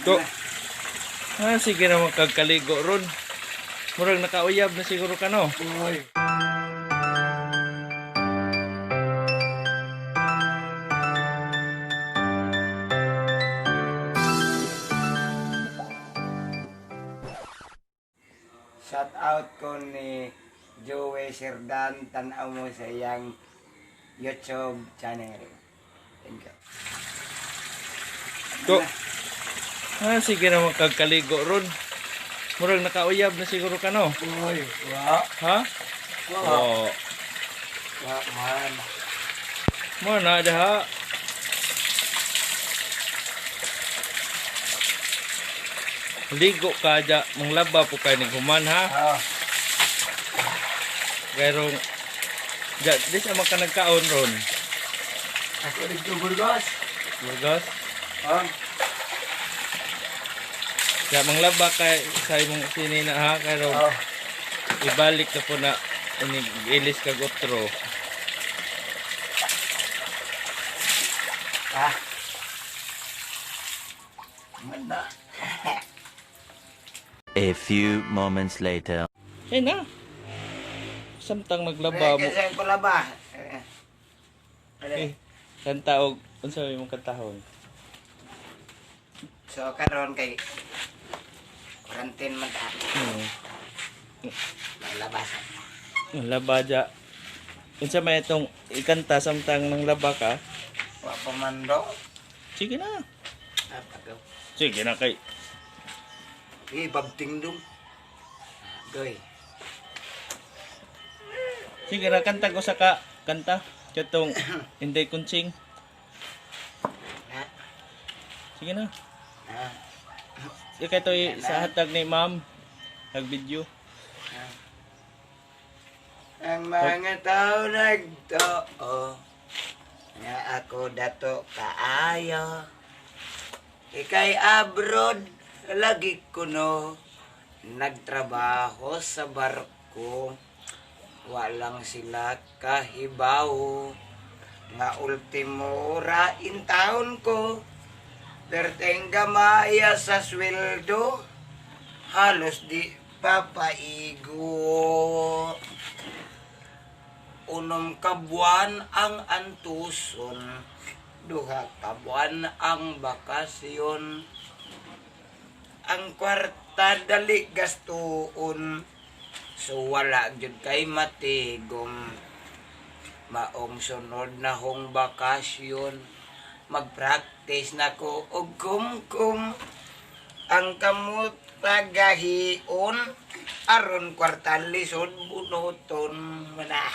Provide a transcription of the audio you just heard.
Ko. Sige na magkagkaligo ron. Murag nakauyab na siguro ka no. Uy. Shout out ko ni Joey Serdan, tanaw mo sa iyang YouTube channel. Thank you. Ko. Sige na magkagkaligo ron. Murag nakauyab na siguro ka no. Uy, wa. Ha? Wa. Oh. Wa man. Mo na daha. Ligo ka ja, manglaba po kayo ning human ha. Ah, Pero ja, dis ama ka nagkaon ron. ako dito Burgos. Burgos. Ah, Ja, manglaba kay sa imong sinina ha, pero ah. ibalik na po na ilis kag otro. Ah. Mana. A few moments later. Ay na. Samtang naglaba mo. Kasi ko laba. Eh, kanta og unsa imong kantahon? So karon kay quarantine man ta. Labas. Laba ja. Unsa may itong ikanta samtang nanglaba ka? Wa pa man daw. Sige na. Apa daw? Sige na kay. Babting dong. Goy. Sige na kanta ko sa ka kanta. Katong Inday Kunsing. Ha? Sige na. Ha? Ika to sa hatag ni ma'am. Nag-video. Ang mga tao nagtoo nga ako dato kaayo. Ikay abroad lagi kuno nagtrabaho sa barko. Walang sila kahibaw nga ultimo ra in taon ko. Perteng gamaya sa sweldo halos di papaigo. Unom ka buwan ang antuson, duha ka buwan ang bakasyon. Ang kwarta dali gastuon, so wala jud kay matigom. Maong sunod na hong bakasyon, mag-practice na ko og kumkum. Ang kamot tagahion, aron kwarta lisod bunuton mana.